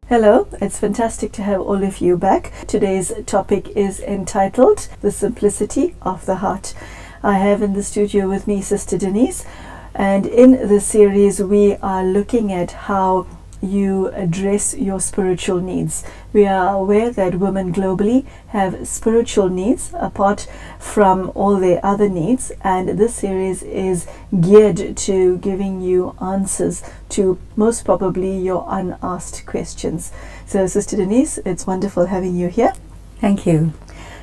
Hello, it's fantastic to have all of you back. Today's topic is entitled The Simplicity of the Heart. I have in the studio with me Sister Denise, and in this series we are looking at how you address your spiritual needs. We are aware that women globally have spiritual needs apart from all their other needs, and this series is geared to giving you answers to most probably your unasked questions. So Sister Denise, it's wonderful having you here. Thank you.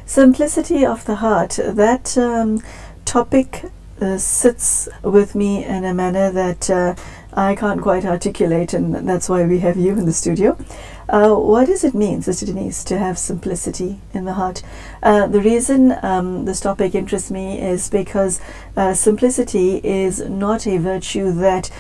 Simplicity of the heart, that topic sits with me in a manner that I can't quite articulate, and that's why we have you in the studio. What does it mean, Sister Denise, to have simplicity in the heart? The reason this topic interests me is because simplicity is not a virtue that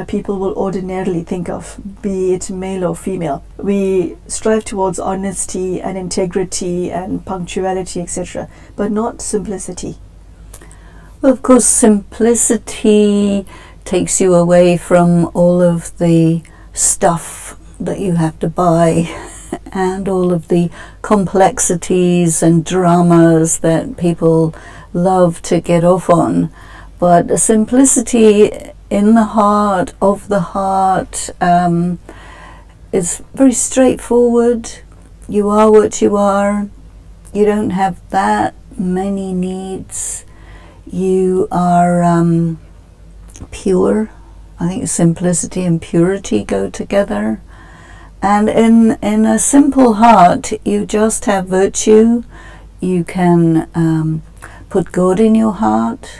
people will ordinarily think of, be it male or female. We strive towards honesty and integrity and punctuality, etc., but not simplicity. Well, of course, simplicity takes you away from all of the stuff that you have to buy and all of the complexities and dramas that people love to get off on. But the simplicity in the heart, of the heart, is very straightforward. You are what you are. You don't have that many needs. You are pure. I think simplicity and purity go together. And in a simple heart, you just have virtue. You can put God in your heart,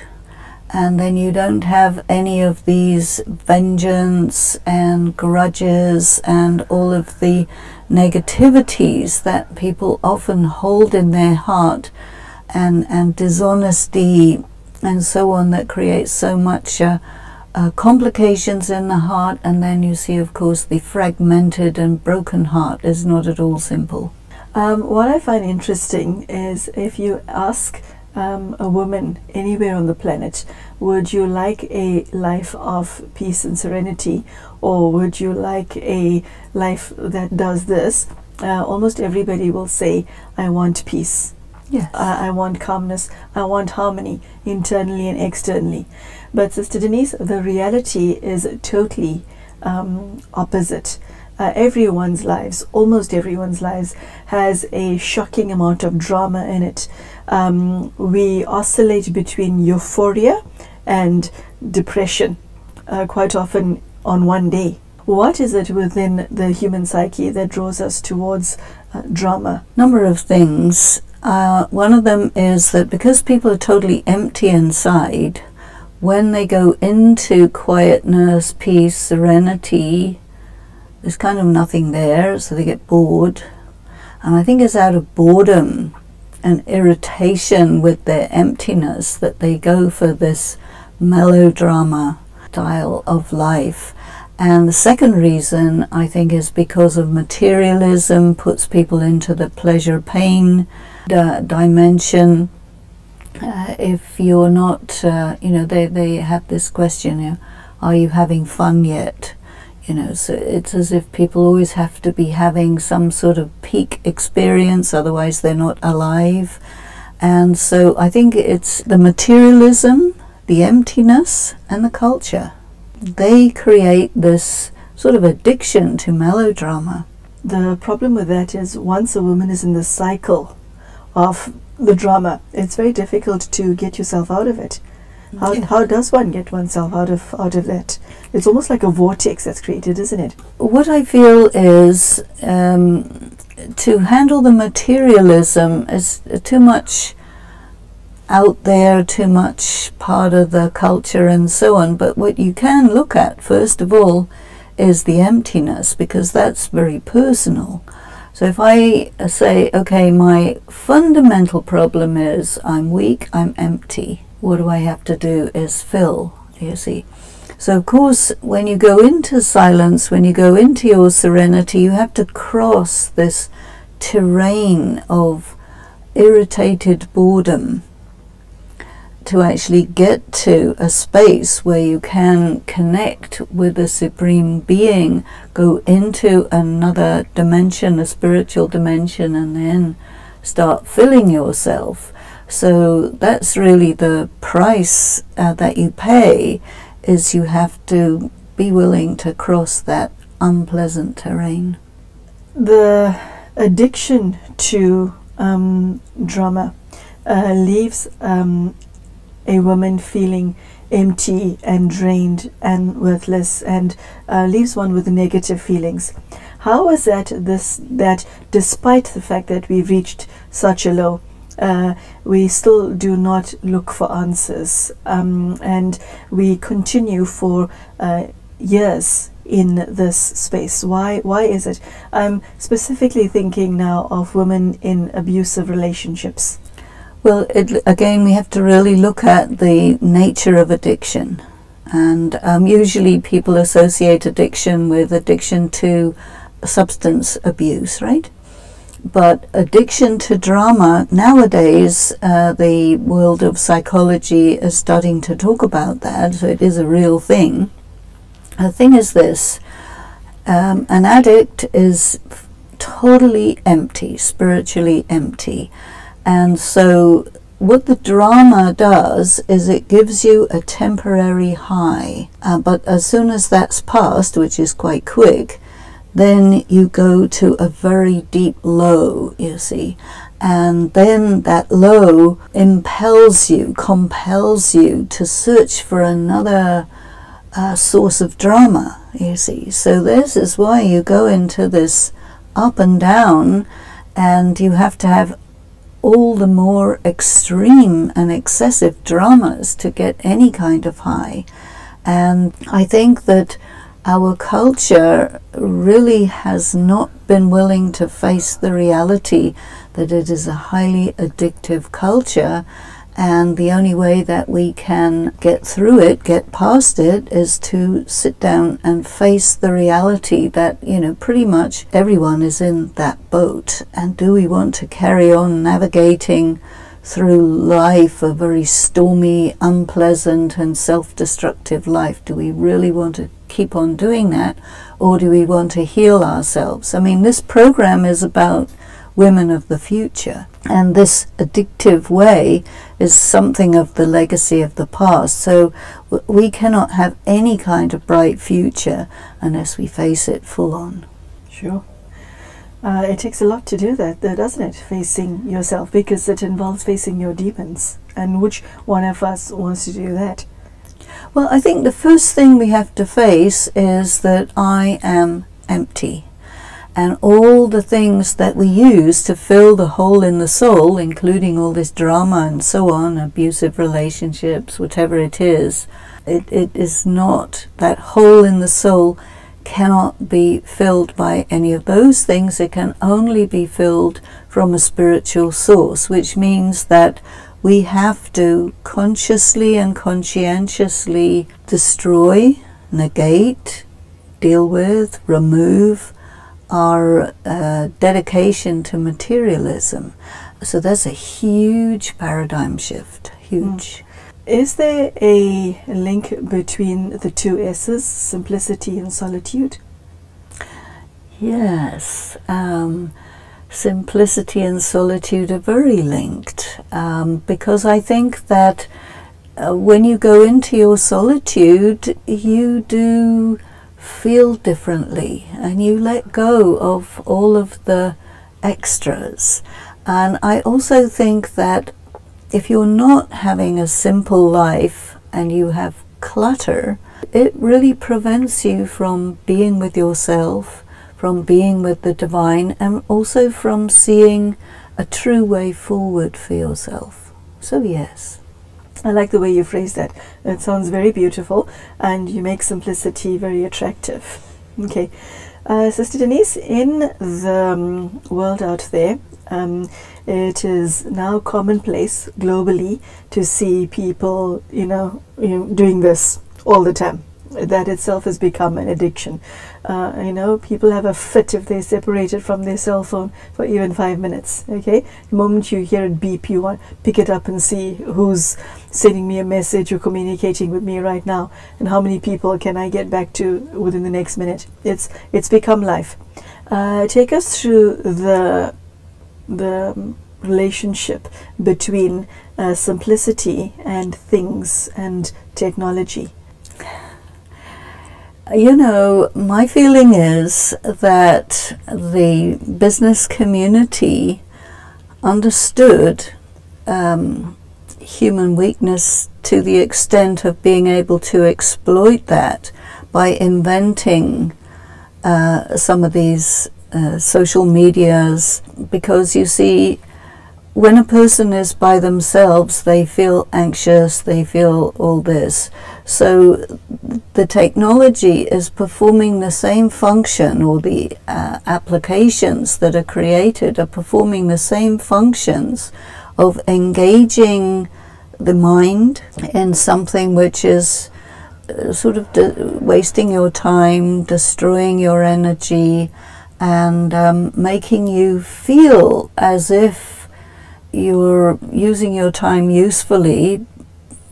and then you don't have any of these vengeance and grudges and all of the negativities that people often hold in their heart, and dishonesty and so on, that creates so much complications in the heart. And then you see, of course, the fragmented and broken heart is not at all simple. What I find interesting is if you ask a woman anywhere on the planet, would you like a life of peace and serenity, or would you like a life that does this? Almost everybody will say, I want peace. Yes. I want calmness, I want harmony, internally and externally. But Sister Denise, the reality is totally opposite. Everyone's lives, almost everyone's lives, has a shocking amount of drama in it. We oscillate between euphoria and depression, quite often on one day. What is it within the human psyche that draws us towards drama? Number of things. One of them is that because people are totally empty inside, when they go into quietness, peace, serenity, there's kind of nothing there, so they get bored. And I think it's out of boredom and irritation with their emptiness that they go for this melodrama style of life. And the second reason, I think, is because of materialism, puts people into the pleasure-pain dimension. If you're not, they have this question, are you having fun yet? So it's as if people always have to be having some sort of peak experience, otherwise they're not alive. And so I think it's the materialism, the emptiness, and the culture. They create this sort of addiction to melodrama. The problem with that is once a woman is in the cycle of the drama, it's very difficult to get yourself out of it. How does one get oneself out of that? It's almost like a vortex that's created, isn't it? What I feel is to handle the materialism is too much out there, too much part of the culture and so on. But what you can look at, first of all, is the emptiness, because that's very personal. So if I say, okay, my fundamental problem is I'm weak, I'm empty. What do I have to do is fill, you see. So of course, when you go into silence, when you go into your serenity, you have to cross this terrain of irritated boredom. to actually get to a space where you can connect with the Supreme Being, go into another dimension, a spiritual dimension, and then start filling yourself. So that's really the price that you pay, is you have to be willing to cross that unpleasant terrain. The addiction to drama leaves a woman feeling empty and drained and worthless, and leaves one with negative feelings. How is that despite the fact that we've reached such a low, we still do not look for answers, and we continue for years in this space? Why is it? I'm specifically thinking now of women in abusive relationships. Well, again, we have to really look at the nature of addiction. And usually people associate addiction with addiction to substance abuse, right? But addiction to drama, nowadays, the world of psychology is starting to talk about that, so it is a real thing. The thing is this, an addict is totally empty, spiritually empty. And so what the drama does is it gives you a temporary high, but as soon as that's passed, which is quite quick, then you go to a very deep low, you see. And then that low compels you to search for another source of drama, you see. So this is why you go into this up and down, and you have to have all the more extreme and excessive dramas to get any kind of high. And I think that our culture really has not been willing to face the reality that it is a highly addictive culture, and the only way that we can get through it, get past it, is to sit down and face the reality that, you know, pretty much everyone is in that boat. And do we want to carry on navigating through life, a very stormy, unpleasant and self-destructive life? Do we really want to keep on doing that, or do we want to heal ourselves? I mean, this program is about women of the future, and this addictive way is something of the legacy of the past. So we cannot have any kind of bright future unless we face it full on. Sure. It takes a lot to do that, though, doesn't it? Facing yourself, because it involves facing your demons. And which one of us wants to do that? Well, I think the first thing we have to face is that I am empty. And all the things that we use to fill the hole in the soul, including all this drama and so on, abusive relationships, whatever it is not, that hole in the soul cannot be filled by any of those things. It can only be filled from a spiritual source, which means that we have to consciously and conscientiously destroy, negate, deal with, remove our dedication to materialism. So that's a huge paradigm shift, huge. Is there a link between the two S's, simplicity and solitude? Yes, simplicity and solitude are very linked, because I think that when you go into your solitude, you do feel differently, and you let go of all of the extras. And I also think that if you're not having a simple life and you have clutter, it really prevents you from being with yourself, from being with the divine, and also from seeing a true way forward for yourself. So yes. I like the way you phrase that. It sounds very beautiful, and you make simplicity very attractive. Okay. Sister Denise, in the world out there, it is now commonplace globally to see people, doing this all the time. that itself has become an addiction. You know, people have a fit if they're separated from their cell phone for even 5 minutes. Okay, the moment you hear it beep, you want to pick it up and see who's sending me a message or communicating with me right now, and how many people can I get back to within the next minute. It's become life. Take us through the relationship between simplicity and things and technology. You know, my feeling is that the business community understood human weakness to the extent of being able to exploit that by inventing some of these social medias, because you see, when a person is by themselves, they feel anxious, they feel all this. So the technology is performing the same function, or the applications that are created are performing the same functions of engaging the mind in something which is sort of wasting your time, destroying your energy, and making you feel as if you're using your time usefully,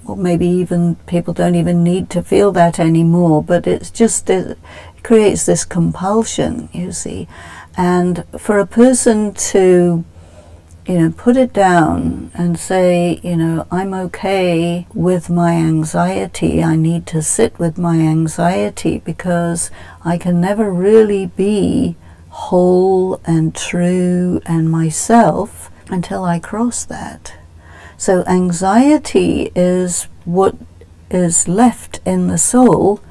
or maybe even people don't even need to feel that anymore, but it's just, it creates this compulsion, you see. And for a person to, you know, put it down and say, you know, I'm okay with my anxiety, I need to sit with my anxiety because I can never really be whole and true and myself until I cross that. So anxiety is what is left in the soul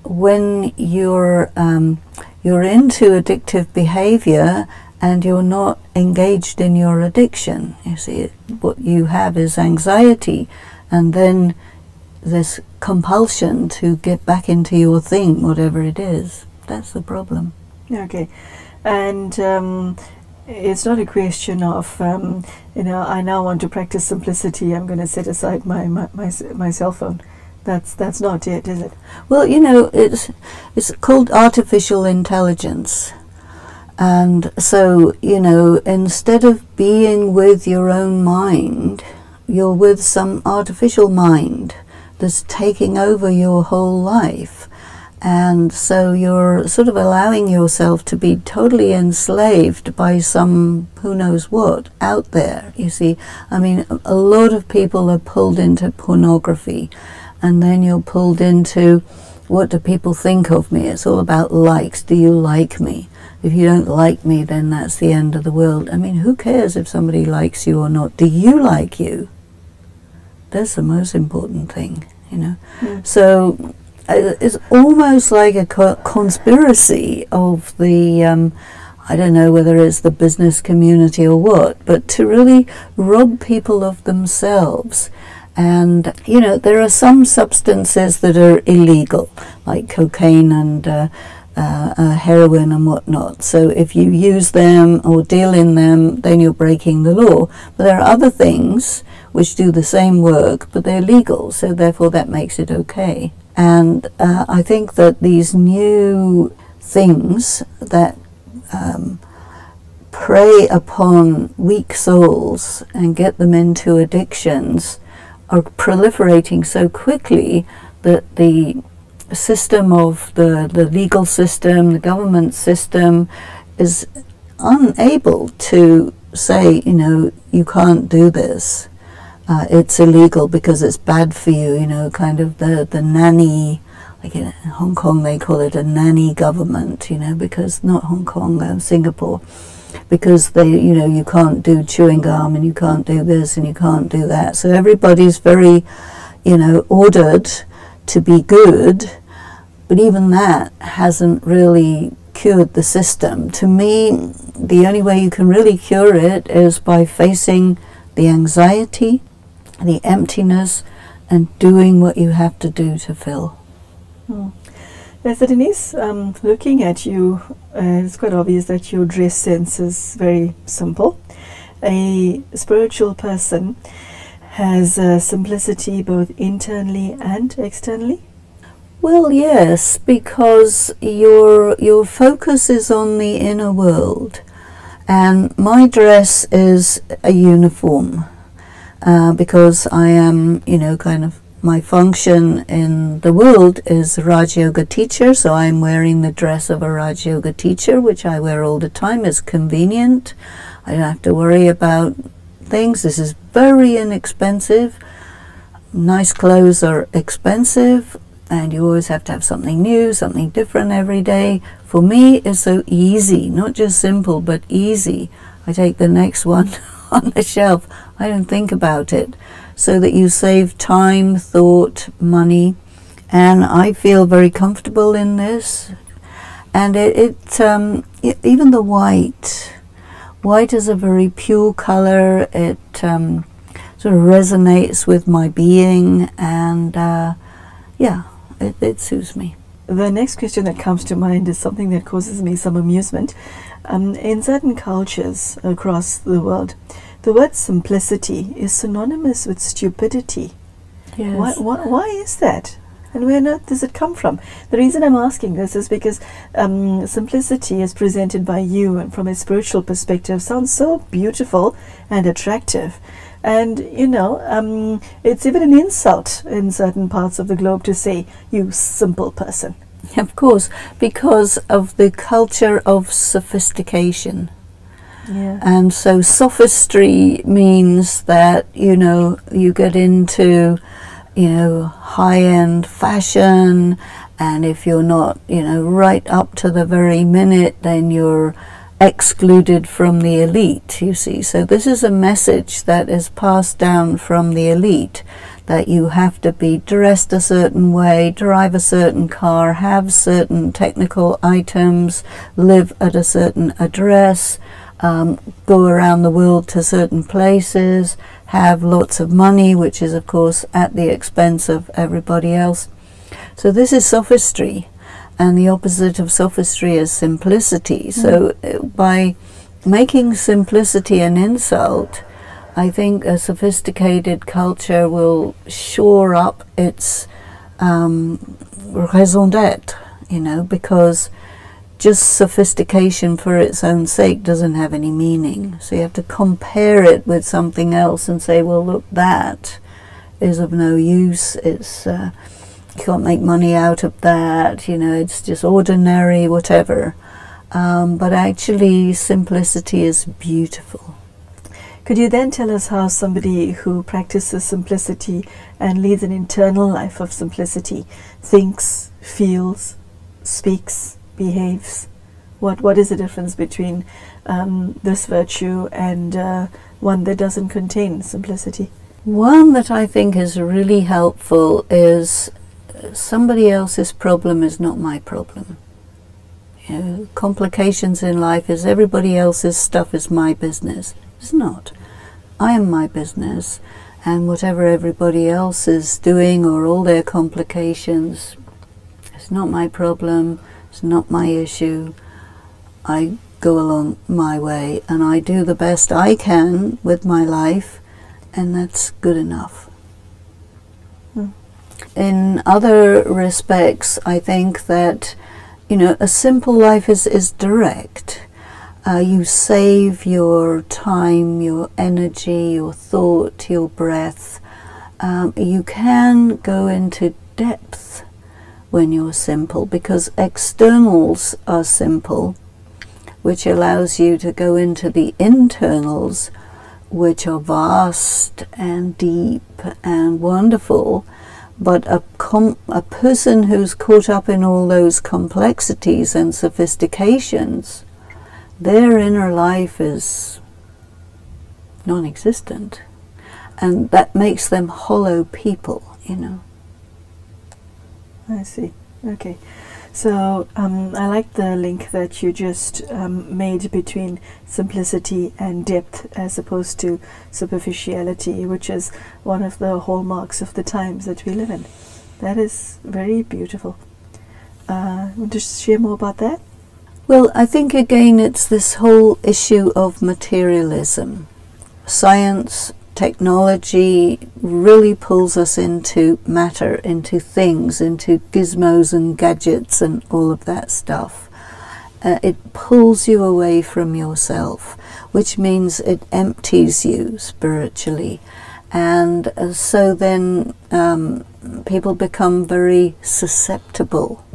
when you're into addictive behavior and you're not engaged in your addiction. You see, what you have is anxiety, and then this compulsion to get back into your thing, whatever it is. That's the problem. Okay, and it's not a question of, you know, I now want to practice simplicity, I'm going to set aside my cell phone. That's not it, is it? Well, you know, it's called artificial intelligence. And so, you know, instead of being with your own mind, you're with some artificial mind that's taking over your whole life. And so you're sort of allowing yourself to be totally enslaved by some who knows what out there, you see. I mean, a lot of people are pulled into pornography, and then you're pulled into, what do people think of me? It's all about likes. Do you like me? If you don't like me, then that's the end of the world. I mean, who cares if somebody likes you or not? Do you like you? That's the most important thing, you know. Mm. So it's almost like a conspiracy of the, I don't know whether it's the business community or what, but to really rob people of themselves. And, you know, there are some substances that are illegal, like cocaine and heroin and whatnot. So if you use them or deal in them, then you're breaking the law. But there are other things which do the same work, but they're legal, so therefore that makes it okay. And I think that these new things that prey upon weak souls and get them into addictions are proliferating so quickly that the system of the legal system, the government system, is unable to say, you know, you can't do this. It's illegal because it's bad for you, you know, kind of the nanny, like in Hong Kong they call it a nanny government, you know, because, not Hong Kong, Singapore, because they, you know, you can't do chewing gum and you can't do this and you can't do that. So everybody's very, you know, ordered to be good, but even that hasn't really cured the system. To me, the only way you can really cure it is by facing the anxiety, the emptiness, and doing what you have to do to fill. Yes, so Denise, looking at you, it's quite obvious that your dress sense is very simple. A spiritual person has simplicity both internally and externally. Well, yes, because your focus is on the inner world, and my dress is a uniform, because I am, kind of, my function in the world is a Raj Yoga teacher, so I'm wearing the dress of a Raj Yoga teacher, which I wear all the time. It's convenient. I don't have to worry about things. This is very inexpensive. Nice clothes are expensive, and you always have to have something new, something different every day. For me, it's so easy, not just simple, but easy. I take the next one on the shelf. I don't think about it, so that you save time, thought, money, and I feel very comfortable in this. And even the white is a very pure color. It sort of resonates with my being, and yeah, it suits me. The next question that comes to mind is something that causes me some amusement. In certain cultures across the world, the word simplicity is synonymous with stupidity. Yes. Why is that? And where on earth does it come from? The reason I'm asking this is because simplicity as presented by you and from a spiritual perspective sounds so beautiful and attractive. And, it's even an insult in certain parts of the globe to say, you simple person. Of course, because of the culture of sophistication. Yeah. And so sophistry means that, you get into, high-end fashion, and if you're not, right up to the very minute, then you're excluded from the elite, you see. So this is a message that is passed down from the elite, that you have to be dressed a certain way, drive a certain car, have certain technical items, live at a certain address, go around the world to certain places, have lots of money, which is of course at the expense of everybody else. So this is sophistry. And the opposite of sophistry is simplicity. So by making simplicity an insult, I think a sophisticated culture will shore up its raison d'être, because just sophistication for its own sake doesn't have any meaning. So you have to compare it with something else and say, well, look, that is of no use. It's you can't make money out of that, it's just ordinary, whatever. But actually, simplicity is beautiful. Could you then tell us how somebody who practices simplicity and leads an internal life of simplicity thinks, feels, speaks, behaves? What is the difference between this virtue and one that doesn't contain simplicity? One that I think is really helpful is somebody else's problem is not my problem. Complications in life is everybody else's stuff is my business. It's not. I am my business, and whatever everybody else is doing or all their complications, it's not my problem, it's not my issue. I go along my way and I do the best I can with my life, and that's good enough. In other respects, I think that, a simple life is direct. You save your time, your energy, your thought, your breath. You can go into depth when you're simple, because externals are simple, which allows you to go into the internals, which are vast and deep and wonderful. But a person who's caught up in all those complexities and sophistications, their inner life is non-existent. And that makes them hollow people, I see. Okay. So I like the link that you just made between simplicity and depth as opposed to superficiality, which is one of the hallmarks of the times that we live in. That is very beautiful. Want to share more about that? Well, I think again it's this whole issue of materialism. Science technology really pulls us into matter, into things, into gizmos and gadgets and all of that stuff. It pulls you away from yourself, which means it empties you spiritually. And so then people become very susceptible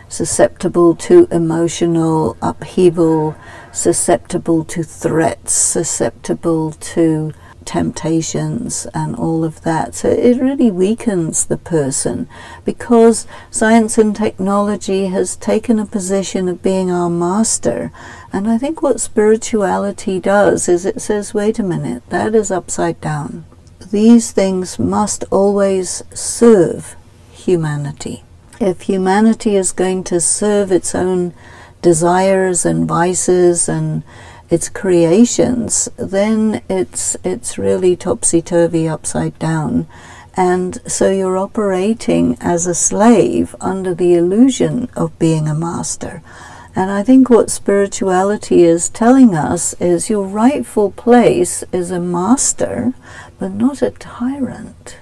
to emotional upheaval, susceptible to threats, susceptible to temptations and all of that. So it really weakens the person, because science and technology has taken a position of being our master. And I think what spirituality does is it says, wait a minute, that is upside down. These things must always serve humanity. If humanity is going to serve its own desires and vices and its creations, then it's really topsy-turvy, upside down. And so you're operating as a slave under the illusion of being a master. And I think what spirituality is telling us is your rightful place is a master, but not a tyrant.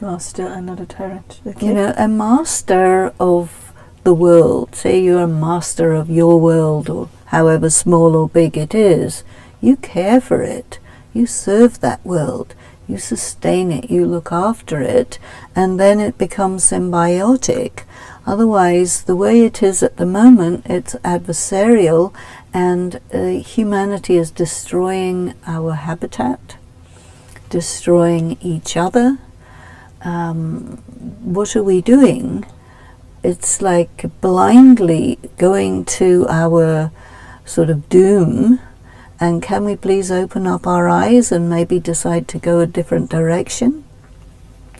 Master and not a tyrant. Okay. You know, a master of the world. Say you're a master of your world, or however small or big it is. You care for it. You serve that world. You sustain it. You look after it. And then it becomes symbiotic. Otherwise, the way it is at the moment, it's adversarial, and humanity is destroying our habitat, destroying each other. What are we doing? It's like blindly going to our sort of doom, and can we please open up our eyes and maybe decide to go a different direction?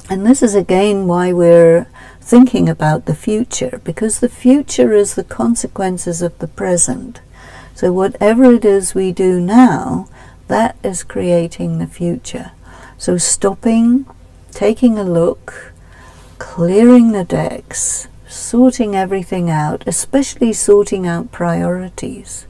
And this is again why we're thinking about the future, because the future is the consequences of the present. So whatever it is we do now, that is creating the future. So stopping, taking a look, clearing the decks, sorting everything out, especially sorting out priorities.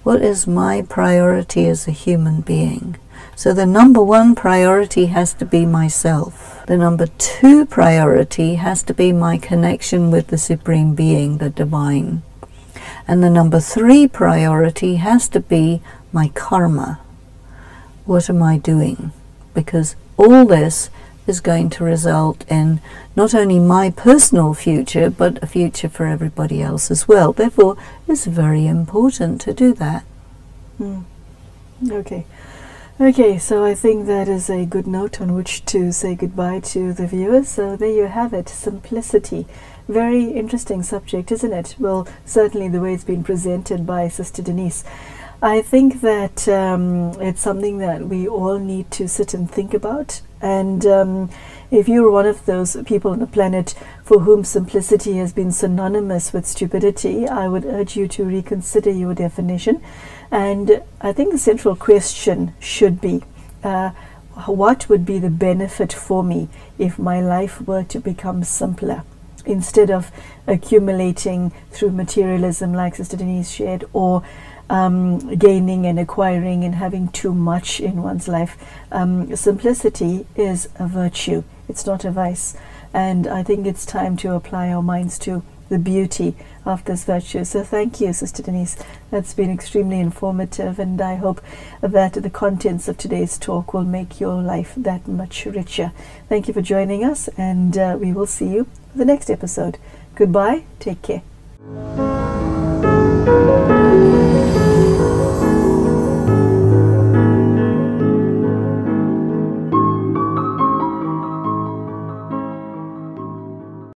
What is my priority as a human being? So the number one priority has to be myself. The number two priority has to be my connection with the Supreme Being, the Divine. And the number three priority has to be my karma. What am I doing? Because all this is going to result in not only my personal future, but a future for everybody else as well. Therefore, it's very important to do that. Okay, so I think that is a good note on which to say goodbye to the viewers. So there you have it, simplicity. Very interesting subject, isn't it? Well, certainly the way it's been presented by Sister Denise. I think that it's something that we all need to sit and think about. And if you're one of those people on the planet for whom simplicity has been synonymous with stupidity, I would urge you to reconsider your definition. And I think the central question should be, what would be the benefit for me if my life were to become simpler, instead of accumulating through materialism like Sister Denise shared, or gaining and acquiring and having too much in one's life. Simplicity is a virtue, it's not a vice, and I think it's time to apply our minds to the beauty of this virtue. So thank you, Sister Denise. That's been extremely informative, and I hope that the contents of today's talk will make your life that much richer. Thank you for joining us, and we will see you for the next episode. Goodbye, take care.